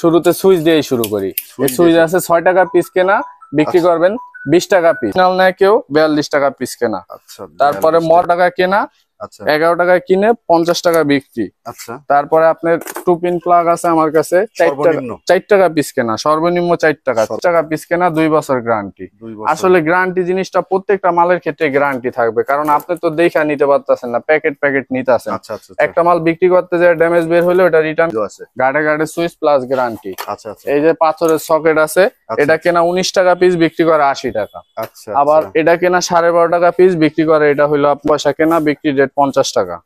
শুরুতে সুইচ দিয়ে শুরু করি। এই সুইচ আছে 6 টাকা পিস কেনা, বিক্রি করবেন 20 টাকা পিস। নাল নেয় কেউ 42 টাকা পিস কেনা। আচ্ছা, তারপরে 9 টাকা কেনা, আচ্ছা 11 টাকায় কিনে 50 টাকা বিক্রি। আচ্ছা। তারপরে আপনার 2 পিন প্লাগ আছে আমার কাছে 4 টাকা পিস কেনা, সর্বনিম্ন 4 টাকা পিস কেনা, 2 বছর গ্যারান্টি। আসলে গ্যারান্টি জিনিসটা প্রত্যেকটা মালের ক্ষেত্রে গ্যারান্টি থাকবে, কারণ আপনি তো দেখা নিতে পারতেছেন না, প্যাকেট নিতেছেন। একটা মাল বিক্রি করতে যায় ড্যামেজ বের হলে ওটা রিটার্ন আছে। গাড়ে সুইচ প্লাস গ্যারান্টি। এই যে পাথরের সকেট আছে, এটা কেনা 19 টাকা পিস, বিক্রি করে 80 টাকা। আবার এটা কেনা 12.5 টাকা পিস, বিক্রি করে এটা হইলো পয়সা কেনা, বিক্রি রেট 50 টাকা।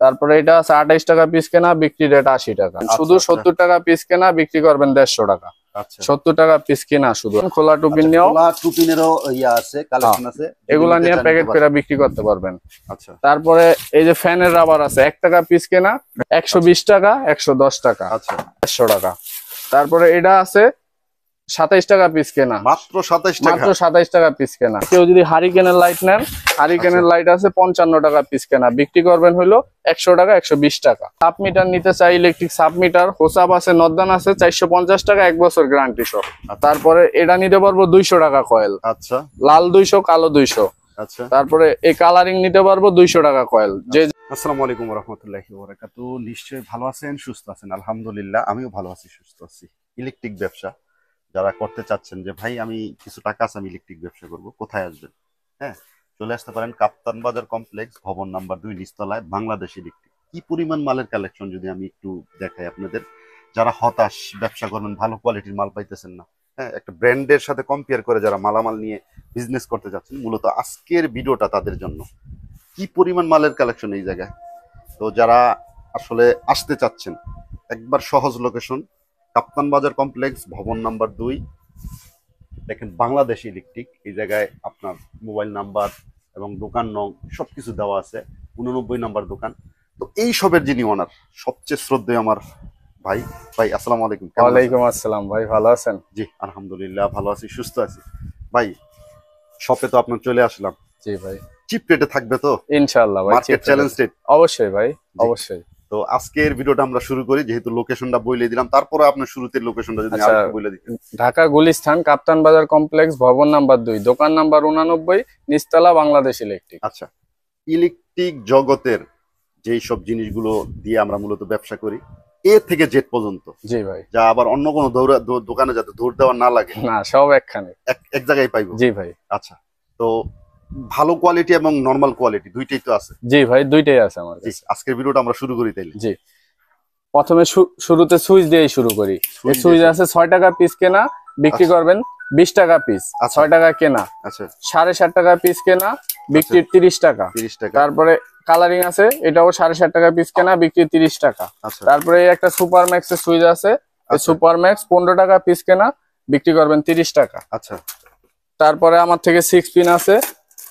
তারপরে এটা আছে 28 টাকা পিস কেনা, বিক্রি রেট 80 টাকা। শুধু 70 টাকা পিস কেনা, বিক্রি করবেন 150 টাকা। 70 টাকা পিস কিনা শুধু। খোলা টুপিন নিয়েও এগুলা নিয়ে প্যাকেট করে বিক্রি করতে পারবেন। তারপরে এই যে ফ্যানের রাবার আছে 1 টাকা পিস কেনা, 120 টাকা, 110 টাকা, 150 টাকা। তারপরে এটা আছে 27 টাকা পিস কেনা, মাত্র 27 টাকা পিস কেনা। কেউ যদি হারিকেনের লাইট নেন, হারিকেনের লাইট আছে 55 টাকা পিস কেনা, বিক্রি করবেন হলো 100 টাকা, 120 টাকা। সাব মিটার নিতে চাই, ইলেকট্রিক সাব মিটার, হোসাব আছে, নর্দান আছে 450 টাকা, 1 বছর গ্যারান্টি সহ। তারপরে এটা নিতে পারবো 200 টাকা কয়েল। আচ্ছা, লাল 200, কালো 200। আচ্ছা, তারপরে এই কালারিং নিতে পারবো 200 টাকা কয়েল। যে আসসালামু আলাইকুম ওয়া রাহমাতুল্লাহি ওয়া বারাকাতুহু। নিশ্চয়ই ভালো আছেন, সুস্থ আছেন। আলহামদুলিল্লাহ আমিও ভালো আছি, সুস্থ আছি। ইলেকট্রিক ব্যবসা যারা করতে চাচ্ছেন যে ভাই আমি কিছু টাকা আছে, আমি ইলেকট্রিক ব্যবসা করব, কোথায় আসবেন? হ্যাঁ, চলে আসতে পারেন কাপ্তান বাজার কমপ্লেক্স, ভবন নাম্বার 2, নিচতলায়, বাংলাদেশ ইলেকট্রিক। কি পরিমাণ মালের কালেকশন যদি আমি একটু দেখাই আপনাদের, যারা হতাশ, ব্যবসা করবেন, ভালো কোয়ালিটির মাল পাইতেছেন না, হ্যাঁ, একটা ব্র্যান্ডের সাথে কম্পেয়ার করে যারা মালামাল নিয়ে বিজনেস করতে যাচ্ছেন, মূলত আজকের ভিডিওটা তাদের জন্য। কি পরিমাণ মালের কালেকশন এই জায়গায়। তো যারা আসলে আসতে চাচ্ছেন, একবার সহজ লোকেশন, কাপ্তান বাজার কমপ্লেক্স, ভবন নাম্বার 2, দেখেন বাংলাদেশ ইলেকট্রিক। এই জায়গায় আপনার মোবাইল নাম্বার এবং দোকান নং সবকিছু দেওয়া আছে। 89 নাম্বার দোকান। তো এই সবের যিনি ওনার, সবচেয়ে শ্রদ্ধেয় আমার ভাই। ভাই আসসালামু আলাইকুম। ওয়ালাইকুম আসসালাম ভাই, ভালো আছেন? জি আলহামদুলিল্লাহ ভালো আছি, সুস্থ আছি। ভাই শপে তো আপনার চলে আসলাম। জি ভাই। চিপ রেটে থাকবে তো ইনশাআল্লাহ ভাই? মার্কেট চ্যালেঞ্জ রেট অবশ্যই ভাই, অবশ্যই। তো আজকের ভিডিওটা আমরা শুরু করি, যেহেতু লোকেশনটা বলে দিলাম, তারপরে আপনার শুরুতে লোকেশনটা যদি আরেকটু বলে দিতেন। ঢাকা গুলিস্তান, কাপ্তান বাজার কমপ্লেক্স, ভবন নাম্বার 2, দোকান নাম্বার 89, নিচতলা, বাংলাদেশ ইলেকট্রিক। আচ্ছা, ইলেকট্রিক জগতের যেই সব জিনিসগুলো দিয়ে আমরা মূলত ব্যবসা করি, এ থেকে জেড পর্যন্ত। জি ভাই। যা আবার অন্য কোনো দোকানে যাতে দৌড় দেওয়া না লাগে, না, সব একখানে এক জায়গায় পাইবো। জি ভাই। আচ্ছা, তো ভালো কোয়ালিটি এবং নরমাল কোয়ালিটি দুইটাই তো আছে? জি ভাই, দুইটাই আছে আমার কাছে। আজকের ভিডিওটা আমরা শুরু করি তাইলে। জি, প্রথমে শুরুতে সুইচ দিয়ে শুরু করি। এই সুইচ আছে 6 টাকা পিস কেনা, বিক্রি করবেন 20 টাকা পিস। 6 টাকা কেনা, আচ্ছা 7.5 টাকা পিস কেনা, বিক্রি 30 টাকা। তারপরে কালারিং আছে, এটাও 7.5 টাকা পিস কেনা, বিক্রি 30 টাকা। তারপরে একটা সুপার ম্যাক্স এর সুইচ আছে, এই সুপার ম্যাক্স 15 টাকা পিস কেনা, বিক্রি করবেন 30 টাকা। আচ্ছা, তারপরে আমার থেকে 6 পিন আছে,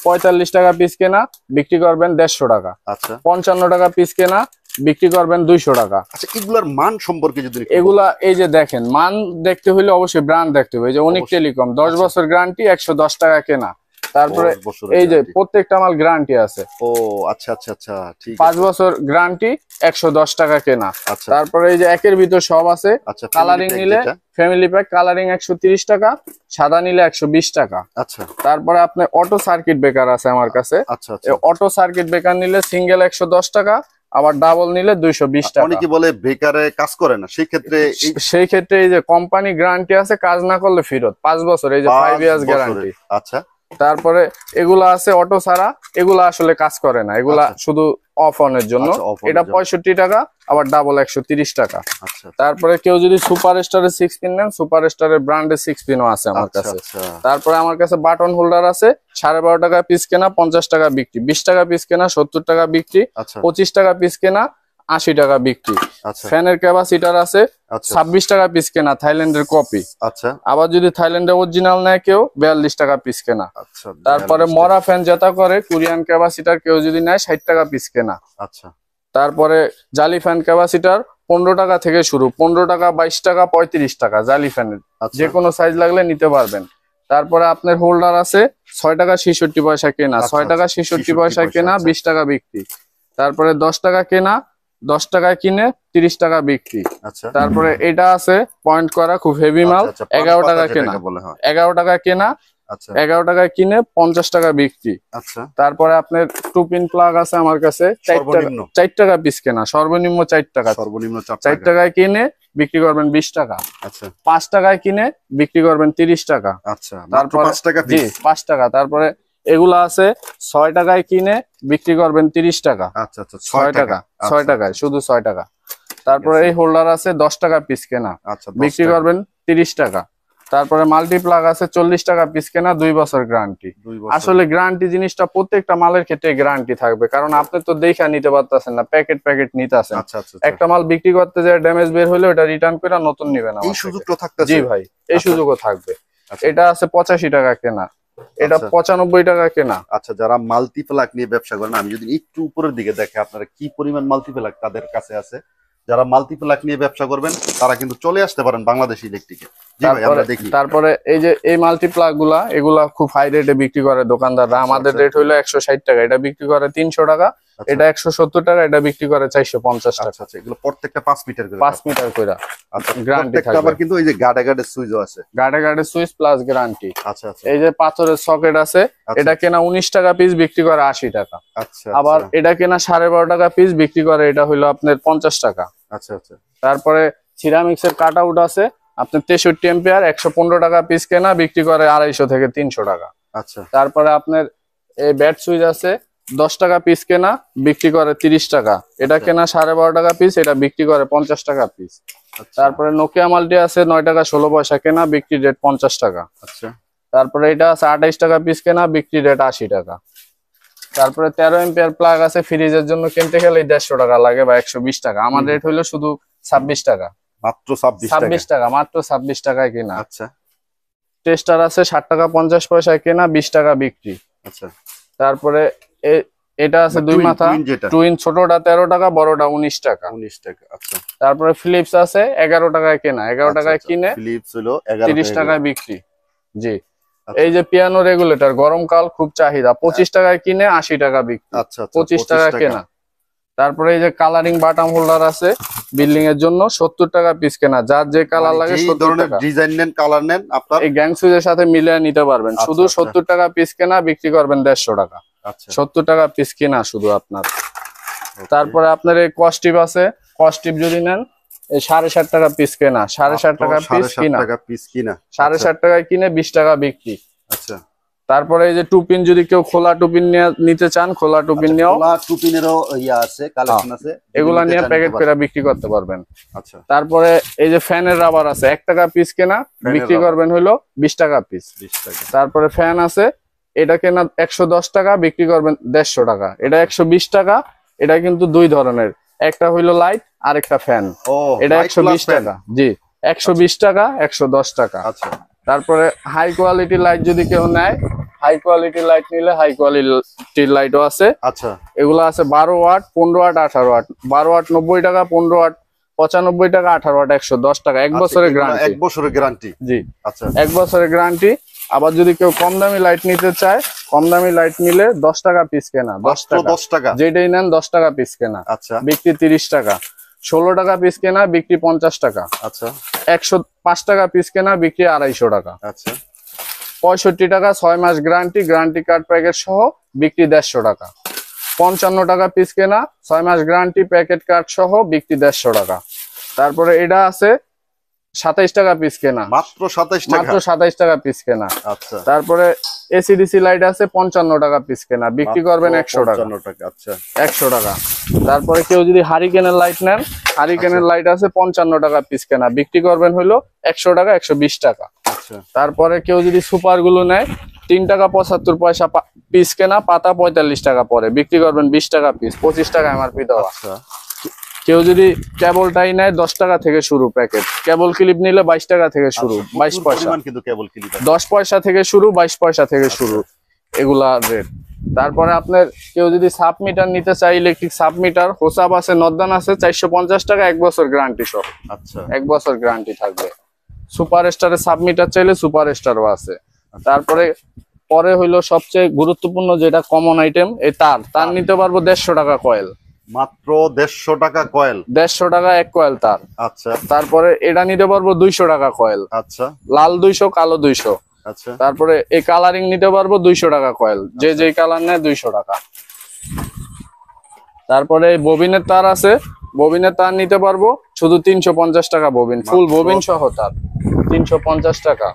45 টাকা পিস কেনা, বিক্রি করবেন 150 টাকা। আচ্ছা, 55 টাকা পিস কেনা, বিক্রি করবেন 200 টাকা। আচ্ছা, এগুলার মান সম্পর্কে যদি এগুলা, এই যে দেখেন, মান দেখতে হইলে অবশ্যই ব্র্যান্ড দেখতে হবে। এই যে অনেক টেলিকম 10 বছর গ্যারান্টি, 110 টাকা কেনা। তারপরে এই যে প্রত্যেকটা মাল গ্যারান্টি আছে। ও আচ্ছা আচ্ছা আচ্ছা, ঠিক আছে। 5 বছর গ্যারান্টি, 110 টাকা কেনা। তারপরে এই যে একের ভিতর সব আছে। কালারিং নিলে ফ্যামিলি প্যাক কালারিং 130 টাকা, সাদা নিলে 120 টাকা। আচ্ছা, তারপরে আপনার অটো সার্কিট ব্রেকার আছে আমার কাছে। আচ্ছা, অটো সার্কিট ব্রেকার নিলে সিঙ্গেল 110 টাকা, আবার ডাবল নিলে 220 টাকা। অনেকে বলে ব্রেকারে কাজ করে না, সেই ক্ষেত্রে এই যে কোম্পানি গ্যারান্টি আছে, কাজ না করলে ফেরত 5 বছর, এই যে 5 ইয়ার্স গ্যারান্টি। আচ্ছা, তারপরে এগুলা আছে অটো ছাড়া, এগুলা আসলে কাজ করে না, এগুলা শুধু অফ অনের জন্য। এটা 65 টাকা, আবার ডাবল 130 টাকা। তারপরে কেউ যদি সুপার স্টারের 6 পিন নেন, সুপার স্টারের ব্র্যান্ডের 6 পিনও আছে আমার কাছে। তারপরে আমার কাছে বাটন হোল্ডার আছে, 12.5 টাকা পিস কেনা, 50 টাকা বিক্রি, 20 টাকা পিস কেনা, 70 টাকা বিক্রি, 25 টাকা পিস কেনা, 80 টাকা বিক্রি। ফ্যানের ক্যাপাসিটার আছে 26 টাকা পিস কেনা, থাইল্যান্ডের কপি। আচ্ছা, আবার যদি থাইল্যান্ডের অরিজিনাল নেয় কেউ, 42 টাকা পিস কেনা। তারপরে মরা ফ্যান যেটা করে, কোরিয়ান ক্যাপাসিটার কেউ যদি নেয়, 60 টাকা পিস কেনা। আচ্ছা, তারপরে জালি ফ্যান ক্যাপাসিটার 15 টাকা থেকে শুরু, 15 টাকা, 22 টাকা, 35 টাকা জালি ফ্যানের। যে কোনো সাইজ লাগলে নিতে পারবেন। তারপরে আপনার হোল্ডার আছে 6 টাকা 66 পয়সা কেনা, 6 টাকা 66 পয়সা কেনা, 20 টাকা বিক্রি। তারপরে 10 টাকা কেনা, 10 টাকায় কিনে 30 টাকা বিক্রি। আচ্ছা, তারপরে এটা আছে পয়েন্ট করা, খুব হেভি মাল, 11 টাকা কেনা, 11 টাকা কেনা, 11 টাকায় কিনে 50 টাকা বিক্রি। আচ্ছা, তারপরে আপনার টুপিন প্লাগ আছে আমার কাছে 4 টাকা পিস কেনা, সর্বনিম্ন 4 টাকা, সর্বনিম্ন 4 টাকায় কিনে বিক্রি করবেন 20 টাকা। আচ্ছা, 5 টাকায় কিনে বিক্রি করবেন 30 টাকা। আচ্ছা, তারপর 5 টাকা জি 5 টাকা। তারপরে এগুলা আছে 6 টাকায় কিনে বিক্রি করবেন 30 টাকা। আচ্ছা, আচ্ছা, 6 টাকা, 6 টাকায়, শুধু 6 টাকা। তারপরে এই হোল্ডার আছে 10 টাকা পিস কেনা, বিক্রি করবেন 30 টাকা। তারপরে মাল্টিপ্লাগ আছে 40 টাকা পিস কেনা, 2 বছর গ্যারান্টি। আসলে গ্যারান্টি জিনিসটা প্রত্যেকটা মালের ক্ষেত্রে গ্যারান্টি থাকবে, কারণ আপনি তো দেখা নিতে পারতেছেন না, প্যাকেট প্যাকেট নিতেছেন। একটা মাল বিক্রি করতে যায় ড্যামেজ বের হলে ওটা রিটার্ন করে নতুন নিবেন। এই সুযোগটা থাকতেছে? জি ভাই, এই সুযোগও থাকবে। এটা আছে 85 টাকা কেনা, এটা 95 টাকা কেনা। আচ্ছা, যারা মাল্টিপ্লাগ নিয়ে ব্যবসা করেন, আমি যদি একটু উপরের দিকে দেখে আপনারা কি পরিমাণ মাল্টিপ্লাগ তাদের কাছে আছে, যারা মাল্টিপ্লাগ নিয়ে ব্যবসা করবেন তারা কিন্তু চলে আসতে পারেন বাংলাদেশ ইলেকট্রিকে। তারপরে এই যে এই মাল্টিপ্লাগ গুলা, এগুলা খুব হাই রেটে বিক্রি করে দোকানদাররা। আমাদের রেট হইলো 160 টাকা, এটা বিক্রি করে 300 টাকা, এটা 170 টাকা, এটা বিক্রি করে 450 টাকা। আচ্ছা, এগুলো প্রত্যেকটা 5 মিটার করে? 5 মিটার করে। আচ্ছা, গ্যারান্টি থাকবে। আবার কিন্তু এই যে গাড়ে গাড়ে সুইচও আছে, গাড়ে গাড়ে সুইচ প্লাস গ্যারান্টি। আচ্ছা, এই যে পাথরের সকেট আছে, এটা কেনা 19 টাকা পিস, বিক্রি করে 80 টাকা। আচ্ছা, আবার এটা কেনা 12.5 টাকা পিস, বিক্রি করে এটা হইলো আপনার 50 টাকা। আচ্ছা, আচ্ছা। তারপরে সিরামিক্সের কাট আউট আছে আপনার 63 এম্পিয়ার, 115 টাকা পিস কেনা, বিক্রি করে 250 থেকে 300 টাকা। আচ্ছা। তারপরে আপনার এই ব্যাট সুইচ আছে 10 টাকা পিস কেনা, বিক্রি করে 30 টাকা। এটা কেনা 12.5 টাকা পিস, এটা বিক্রি করে 50 টাকা পিস। তারপরে নোকিয়া মাল্টি আছে 9 টাকা 16 পয়সা কেনা, বিক্রি রেট 50 টাকা। আচ্ছা। তারপরে এটা আছে 28 টাকা পিস কেনা, বিক্রি রেট 80 টাকা। তারপরে 13 এম্পিয়ার প্লাগ আছে, ফ্রিজের জন্য কিনতে গেলে 150 টাকা লাগে বা 120 টাকা। আমার রেট হইলো শুধু 26 টাকা, মাত্র 26 টাকা, মাত্র 26 টাকায় কেনা। আচ্ছা। টেস্টার আছে 60 টাকা 50 পয়সায় কেনা, 20 টাকা বিক্রি। আচ্ছা। তারপরে এটা আছে 2 মাথা টুইন, ছোটটা 13 টাকা, বড়টা 19 টাকা। 19 টাকা। আচ্ছা। তারপরে ফিলিপস আছে 11 টাকায় কেনা, 11 টাকায় কিনে ফিলিপস হলো 30 টাকায় বিক্রি। জি। এই যে পিয়ানো রেগুলেটর, গরমকাল খুব চাহিদা, 25 টাকায় কিনে 80 টাকা বিক্রি। আচ্ছা, 25 টাকা কেনা। তারপরে এই যে কালারিং বাটাম হোল্ডার আছে বিল্ডিং এর জন্য, 70 টাকা পিস কেনা, যার যে কালার লাগে 70 টাকা। ডিজাইন নেন, কালার নেন, আপনার এই গ্যাং সুইচের সাথে মিলিয়ে নিতে পারবেন। শুধু 70 টাকা পিস কেনা, বিক্রি করবেন 150 টাকা। আচ্ছা, 70 টাকা পিস কেনা শুধু আপনার। তারপরে আপনার এই কস্টিপ আছে, কস্টিপ যদি নেন এই 7.5 টাকা পিস কেনা, 7.5 টাকা পিস কিনা, 7.5 টাকায় কিনে 20 টাকা বিক্রি। আচ্ছা। তারপরে এই যে টুপিন, যদি কেউ খোলা টুপিন নিতে চান, খোলা টুপিন নিয়েও, খোলা টুপিনেরও ইয়া আছে, কালেকশন আছে, এগুলা নিয়ে প্যাকেট করে বিক্রি করতে পারবেন। আচ্ছা। তারপরে এই যে ফ্যানের রাবার আছে, 1 টাকা পিস কেনা, বিক্রি করবেন হলো 20 টাকা পিস। 20 টাকা। তারপরে ফ্যান আছে, এটা কেনা 110 টাকা, বিক্রি করবেন 150 টাকা। এটা 120 টাকা। এটা কিন্তু 2 ধরনের, একটা হইলো লাইট আর একটা ফ্যান। এটা 120 টাকা। জি, 120 টাকা, 110 টাকা। আচ্ছা। তারপরে হাই কোয়ালিটি লাইট যদি কেউ নেয়, হাই কোয়ালিটি লাইট নিলে হাই কোয়ালিটির লাইটও আছে। আচ্ছা। এগুলো আছে 12 ওয়াট, 15 ওয়াট, 18 ওয়াট। 12 ওয়াট 90 টাকা, 15 ওয়াট 95 টাকা, 18 ওয়াট 110 টাকা। 1 বছরের গ্যারান্টি। 1 বছরের গ্যারান্টি। জি। আচ্ছা। 1 বছরের গ্যারান্টি। আবার যদি কেউ কম দামি লাইট নিতে চায়, কম দামি লাইট নিলে 10 টাকা পিস কেনা, 10 টাকা, যেটাই নেন 10 টাকা পিস কেনা। আচ্ছা। বিক্রি 30 টাকা। 16 টাকা পিস কেনা, বিক্রি 50 টাকা। আচ্ছা। 105 টাকা পিস কেনা, বিক্রি 250 টাকা। আচ্ছা। 65 টাকা 6 মাস গ্যারান্টি, গ্যারান্টি কার্ড প্যাকেট সহ, বিক্রি 150 টাকা। 55 টাকা পিস কেনা, 6 মাস গ্যারান্টি, প্যাকেট কার্ড সহ, বিক্রি 150 টাকা। তারপরে এটা আছে 27 টাকা পিস কেনা, মাত্র 27 টাকা, মাত্র 27 টাকা পিস কেনা। আচ্ছা। তারপরে এসিডিসি লাইট আছে 55 টাকা পিস কেনা, বিক্রি করবেন 100 টাকা। 55 টাকা। আচ্ছা। 100 টাকা। তারপরে কেউ যদি হারিকেনের লাইট নেন, হারিকেনের লাইট আছে 55 টাকা পিস কেনা, বিক্রি করবেন হলো 100 টাকা, 120 টাকা। আচ্ছা। তারপরে কেউ যদি সুপার গুলো নেয়, 3 টাকা 75 পয়সা পিস কেনা, পাতা 45 টাকা পরে, বিক্রি করবেন 20 টাকা পিস, 25 টাকা এমআরপি দেওয়া। কেউ যদি কেবলটাই নেয় 10 টাকা থেকে শুরু প্যাকেট, কেবল ক্লিপ নিলে 22 টাকা থেকে শুরু, 22 পয়সা, কিন্তু কেবল ক্লিপ 10 পয়সা থেকে শুরু, 22 পয়সা থেকে শুরু, এগুলা রেট। তারপরে আপনার কেউ যদি সাব মিটার নিতে চায়, ইলেকট্রিক সাব মিটার, হোসাব আছে, নর্দান আছে, 450 টাকা, 1 বছর গ্যারান্টি সহ। আচ্ছা। 1 বছর গ্যারান্টি থাকবে। সুপার স্টারের সাব মিটার চাইলে সুপার স্টারও আছে। তারপরে পরে হইলো সবচেয়ে গুরুত্বপূর্ণ যেটা কমন আইটেম, এই তার নিতে পারবো 150 টাকা কয়েল, মাত্র 150 টাকা কয়েল। 150 টাকা এক কয়েল তার। আচ্ছা। তারপরে এটা নিতে পারবো 200 টাকা কয়েল। আচ্ছা। লাল 200, কালো 200। আচ্ছা। তারপরে এই কালারিং নিতে পারবো 200 টাকা কয়েল, যে যেই কালার নেয় 200 টাকা। তারপরে ববিনের তার আছে, ববিনের তার নিতে পারবো শুধু 350 টাকা ববিন, ফুল ববিন সহ তার 350 টাকা।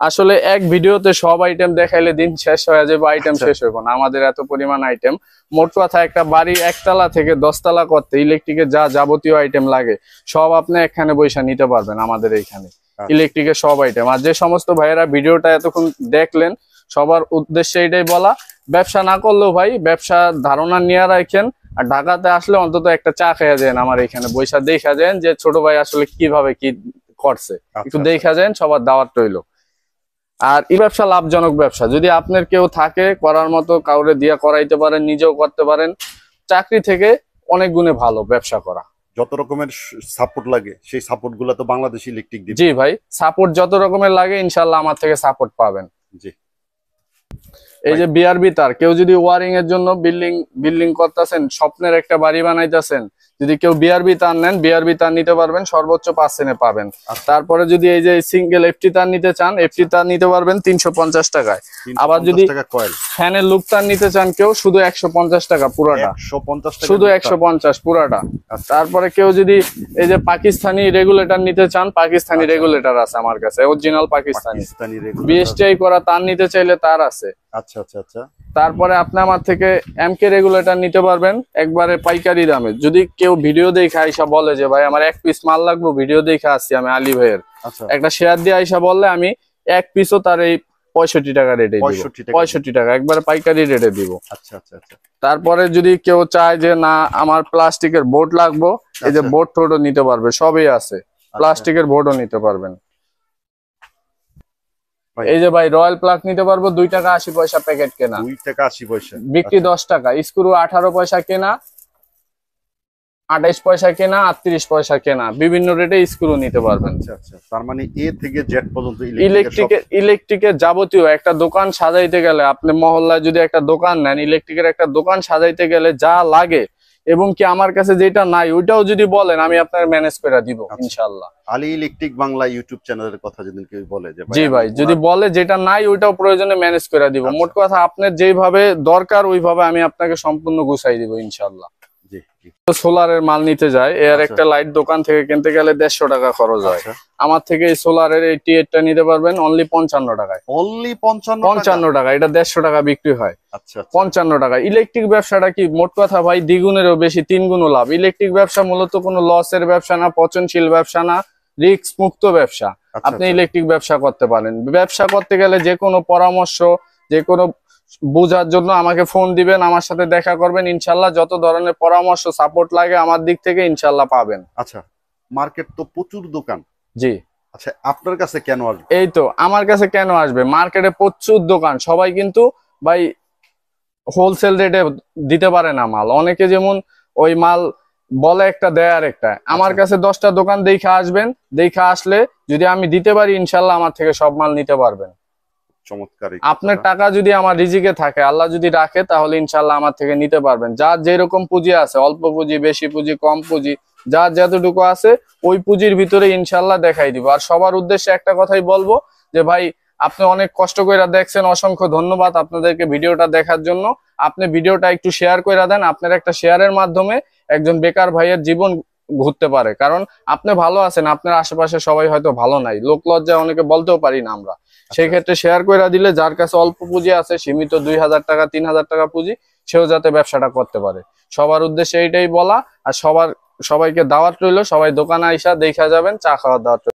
আসলে এক ভিডিওতে সব আইটেম দেখাইলে দিন শেষ হয়ে যাবে, আইটেম শেষ হইব না, আমাদের এত পরিমাণ আইটেম। মোট কথা একটা বাড়ি 1 তলা থেকে 10 তলা করতে ইলেকট্রিকের যা যাবতীয় আইটেম লাগে সব আপনি এখানে বৈশা নিতে পারবেন আমাদের এইখানে, ইলেকট্রিকের সব আইটেম। আর যে সমস্ত ভাইয়েরা ভিডিওটা এতক্ষণ দেখলেন সবার উদ্দেশ্যে এটাই বলা, ব্যবসা না করলেও ভাই ব্যবসা ধারণা নিয়ে রাখেন। আর ঢাকাতে আসলে অন্তত একটা চা খেয়ে যান আমার এখানে বৈশা, দেখা যান যে ছোট ভাই আসলে কিভাবে কি করছে, একটু দেখা যান, সবার দাওয়াত রইলো। আর এই ব্যবসা লাভজনক ব্যবসা, যদি আপনার কেউ থাকে করার মতো কাউরে দিয়া করাইতে পারেন, নিজেও করতে পারেন, চাকরি থেকে অনেক গুণে ভালো ব্যবসা করা। যত রকমের সাপোর্ট লাগে সেই সাপোর্ট গুলো তো বাংলাদেশ ইলেকট্রিক দিবে। জি ভাই, সাপোর্ট যত রকমের লাগে ইনশাল্লাহ আমার থেকে সাপোর্ট পাবেন। জি। এই যে বিআরবি তার, কেউ যদি ওয়ারিং এর জন্য বিল্ডিং করতেছেন, স্বপ্নের একটা বাড়ি বানাইতেছেন, যদি কেউ বিআরবি তার নেন, বিআরবি তার নিতে পারবেন, সর্বোচ্চ 5 পাবেন। তারপরে যদি এই যে সিঙ্গেল এফটি তার নিতে চান, এফটি তার নিতে পারবেন 350 টাকায়। আবার যদি ফ্যানের লুক তার নিতে চান কেউ, শুধু 150 টাকা পুরাটা, শুধু 150 পুরাটা। তারপরে কেউ যদি এই যে পাকিস্তানি রেগুলেটর নিতে চান, পাকিস্তানি রেগুলেটর আছে আমার কাছে, অরিজিনাল পাকিস্তানি বিএসটিআই করা তার নিতে চাইলে তার আছে। আচ্ছা আচ্ছা আচ্ছা। তারপরে আপনি আমার থেকে এমকে রেগুলেটর নিতে পারবেন একবারে পাইকারি দামে। যদি কেউ ভিডিও দেখে আইসা বলে যে ভাই আমার 1 পিস মাল লাগবে, ভিডিও দেখে আসছি আমি আলী ভাইয়ের, একটা শেয়ার দিয়ে আইসা বললে আমি 1 পিসও তার এই 65 টাকা রেটে দিব, 65 টাকা একবারে পাইকারি রেটে দিব। আচ্ছা আচ্ছা আচ্ছা। তারপরে যদি কেউ চায় যে না আমার প্লাস্টিকের বোর্ড লাগবে, এই যে বোর্ড টোডও নিতে পারবে, সবই আছে, প্লাস্টিকের বোর্ডও নিতে পারবেন। এই যে ভাই রয়্যাল প্লাগ নিতে পারবো 2 টাকা 80 পয়সা প্যাকেট কেনা, 2 টাকা 80 পয়সা বিক্রি 10 টাকা। স্ক্রু 18 পয়সা কেনা, 28 পয়সা কেনা, 38 পয়সা কেনা, বিভিন্ন রেটে স্ক্রু নিতে পারবেন। আচ্ছা আচ্ছা। তার মানে এ থেকে জেড পর্যন্ত ইলেকট্রিকের যাবতীয় একটা দোকান সাজাইতে গেলে, আপনি মহল্লায় যদি একটা দোকান নেন, ইলেকট্রিকের একটা দোকান সাজাইতে গেলে যা লাগে এবং কি আমার কাছে যেটা নাই ওইটাও যদি বলেন আমি আপনার ম্যানেজ করে দিব ইনশাআল্লাহ। আলী ইলেকট্রিক বাংলা ইউটিউব চ্যানেলের কথা যদি কেউ বলে যে জি ভাই, যদি বলে যেটা নাই ওইটাও প্রয়োজনে ম্যানেজ করে দিব। মোট কথা আপনার যেভাবে দরকার ওইভাবে আমি আপনাকে সম্পূর্ণ গুছাই দিব ইনশাআল্লাহ। জি। সোলারের মাল নিতে যায়, এর একটা লাইট দোকান থেকে কিনতে গেলে 150 টাকা খরচ হয়। আমার থেকে এই সোলারের এই টি8টা নিতে পারবেন অনলি 55 টাকায়। অনলি 55 টাকা, এটা 150 টাকা বিক্রি হয়। আচ্ছা, 55 টাকা। ইলেকট্রিক ব্যবসাটা কি মোট কথা ভাই দ্বিগুণেরও বেশি, 3 গুণও লাভ। ইলেকট্রিক ব্যবসা মূলত কোনো লসের ব্যবসা না, পচনশীল ব্যবসা না, রিস্ক মুক্ত ব্যবসা। আপনি ইলেকট্রিক ব্যবসা করতে পারেন। ব্যবসা করতে গেলে যে কোনো পরামর্শ, যে কোনো বোঝার জন্য আমাকে ফোন দিবেন, আমার সাথে দেখা করবেন, ইনশাল্লাহ যত ধরনের পরামর্শ সাপোর্ট লাগে আমার দিক থেকে ইনশাল্লাহ পাবেন। আচ্ছা, মার্কেট তো প্রচুর দোকান। জি। আচ্ছা, আপনার কাছে কেন আসবে? এই তো আমার কাছে কেন আসবে, মার্কেটে প্রচুর দোকান, সবাই কিন্তু ভাই হোলসেল রেটে দিতে পারে না মাল। অনেকে যেমন ওই মাল বলে একটা দেয় আর একটা। আমার কাছে 10টা দোকান দেখে আসবেন, দেখে আসলে যদি আমি দিতে পারি ইনশাল্লাহ আমার থেকে সব মাল নিতে পারবেন। চমৎকার। আপনার টাকা যদি আমার রিজিকে থাকে, আল্লাহ যদি রাখে, তাহলে ইনশাল্লাহ আমার থেকে নিতে পারবেন। যার যেরকম পুঁজি আছে, অল্প পুঁজি, বেশি পুঁজি, কম পুঁজি, যার যতটুকু আছে ওই পুঁজির ভিতরে ইনশাল্লাহ দেখাই দিব। আর সবার উদ্দেশ্যে একটা কথাই বলবো যে ভাই আপনি অনেক কষ্ট করে দেখছেন, অসংখ্য ধন্যবাদ আপনাদেরকে ভিডিওটা দেখার জন্য। আপনি ভিডিওটা একটু শেয়ার করে দেন, আপনার একটা শেয়ারের মাধ্যমে একজন বেকার ভাইয়ের জীবন ঘুরতে পারে। কারণ আপনি ভালো আছেন, আপনার আশেপাশে সবাই হয়তো ভালো নাই, লোক লজ্জায় অনেকে বলতেও পারি না আমরা। সেই ক্ষেত্রে শেয়ার করে দিলে যার কাছে অল্প পুঁজি আছে, সীমিত 2000 টাকা 3000 টাকা পুঁজি, সেও যাতে ব্যবসাটা করতে পারে। সবার উদ্দেশ্যে এইটাই বলা। আর সবাইকে দাওয়াত রইলো, সবাই দোকানে আইসা দেখা যাবেন, চা খাওয়ার দাওয়াত।